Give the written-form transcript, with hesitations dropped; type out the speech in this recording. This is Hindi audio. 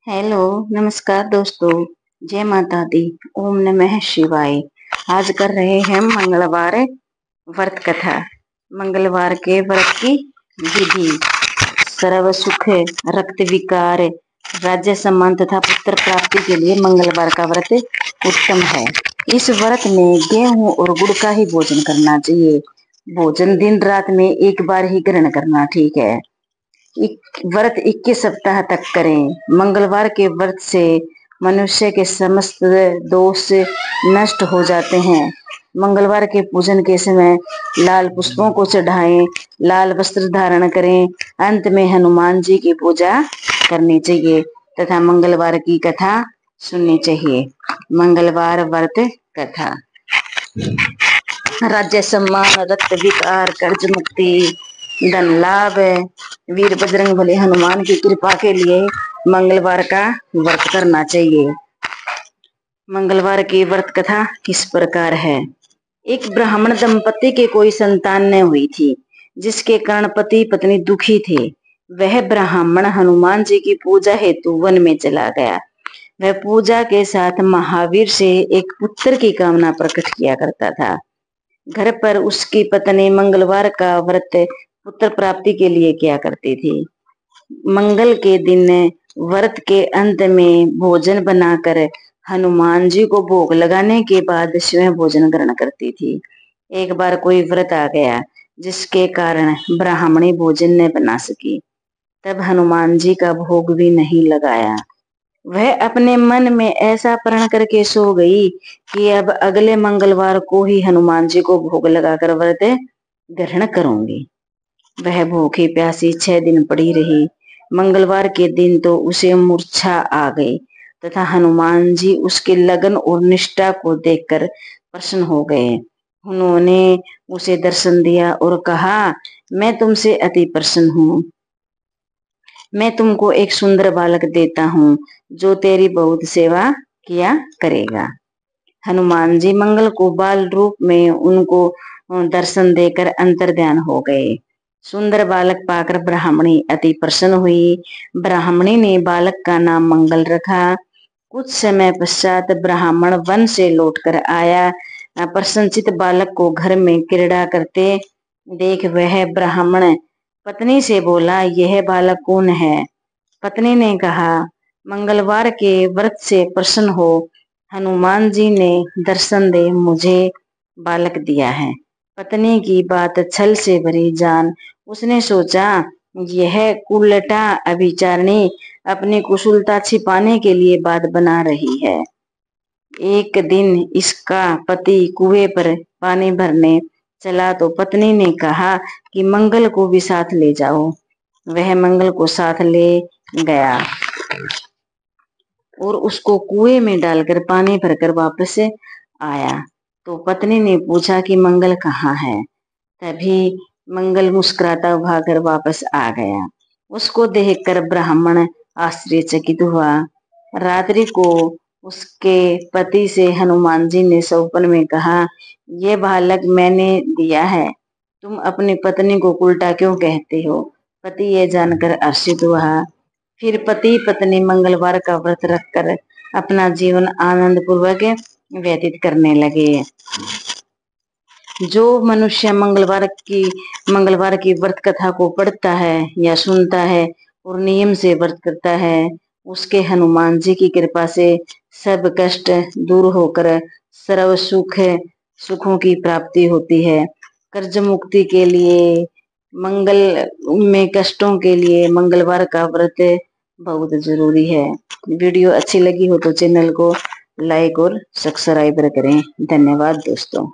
हेलो, नमस्कार दोस्तों। जय माता दी। ओम नमः शिवाय। आज कर रहे हैं मंगलवार व्रत कथा। मंगलवार के व्रत की विधि। सर्व सुख, रक्त विकार, राज्य सम्मान तथा पुत्र प्राप्ति के लिए मंगलवार का व्रत उत्तम है। इस व्रत में गेहूं और गुड़ का ही भोजन करना चाहिए। भोजन दिन रात में एक बार ही ग्रहण करना ठीक है। व्रत 21 सप्ताह तक करें। मंगलवार के व्रत से मनुष्य के समस्त दोष नष्ट हो जाते हैं। मंगलवार के पूजन के समय लाल पुष्पों को चढ़ाएं, लाल वस्त्र धारण करें। अंत में हनुमान जी की पूजा करनी चाहिए तथा मंगलवार की कथा सुननी चाहिए। मंगलवार व्रत कथा। राज्य सम्मान, रक्त विकार, कर्ज मुक्ति, धन लाभ, वीर बजरंग बली हनुमान की कृपा के लिए मंगलवार का व्रत करना चाहिए। मंगलवार की व्रत कथा किस प्रकार है। एक ब्राह्मण दंपति के कोई संतान न हुई थी, जिसके कारण पति पत्नी दुखी थे। वह ब्राह्मण हनुमान जी की पूजा हेतु वन में चला गया। वह पूजा के साथ महावीर से एक पुत्र की कामना प्रकट किया करता था। घर पर उसकी पत्नी मंगलवार का व्रत पुत्र प्राप्ति के लिए किया करती थी। मंगल के दिन व्रत के अंत में भोजन बनाकर हनुमान जी को भोग लगाने के बाद स्वयं भोजन ग्रहण करती थी। एक बार कोई व्रत आ गया जिसके कारण ब्राह्मणी भोजन न बना सकी। तब हनुमान जी का भोग भी नहीं लगाया। वह अपने मन में ऐसा प्रण करके सो गई कि अब अगले मंगलवार को ही हनुमान जी को भोग लगाकर व्रत ग्रहण करूंगी। वह भूखी प्यासी 6 दिन पड़ी रही। मंगलवार के दिन तो उसे मूर्छा आ गई तथा हनुमान जी उसके लगन और निष्ठा को देखकर प्रसन्न हो गए। उन्होंने उसे दर्शन दिया और कहा, मैं तुमसे अति प्रसन्न हूँ। मैं तुमको एक सुंदर बालक देता हूँ जो तेरी बहुत सेवा किया करेगा। हनुमान जी मंगल को बाल रूप में उनको दर्शन देकर अंतर्ध्यान हो गए। सुंदर बालक पाकर ब्राह्मणी अति प्रसन्न हुई। ब्राह्मणी ने बालक का नाम मंगल रखा। कुछ समय पश्चात ब्राह्मण वन से लौटकर आया। प्रसन्नचित बालक को घर में क्रीड़ा करते देख वह ब्राह्मण पत्नी से बोला, यह बालक कौन है। पत्नी ने कहा, मंगलवार के व्रत से प्रसन्न हो हनुमान जी ने दर्शन दे मुझे बालक दिया है। पत्नी की बात छल से भरी जान उसने सोचा, यह कुलटा अभिचारिणी अपनी कुशलता छिपाने के लिए बात बना रही है। एक दिन इसका पति कुएं पर पानी भरने चला तो पत्नी ने कहा कि मंगल को भी साथ ले जाओ। वह मंगल को साथ ले गया और उसको कुएं में डालकर पानी भरकर वापस आया। तो पत्नी ने पूछा कि मंगल कहाँ है। तभी मंगल मुस्कुराता भागकर वापस आ गया। उसको देखकर ब्राह्मण आश्चर्यचकित हुआ। रात्रि को उसके पति से हनुमान जी ने स्वप्न में कहा, ये बालक मैंने दिया है, तुम अपनी पत्नी को उल्टा क्यों कहते हो। पति ये जानकर हर्षित हुआ। फिर पति पत्नी मंगलवार का व्रत रखकर अपना जीवन आनंद पूर्वक व्यतीत करने लगे। जो मनुष्य मंगलवार की व्रत कथा को पढ़ता है या सुनता है और नियम से व्रत करता है, उसके हनुमान जी की कृपा से सब कष्ट दूर होकर सर्व सुखों की प्राप्ति होती है। कर्ज मुक्ति के लिए, मंगल में कष्टों के लिए मंगलवार का व्रत बहुत जरूरी है। वीडियो अच्छी लगी हो तो चैनल को लाइक और सब्सक्राइब करें। धन्यवाद दोस्तों।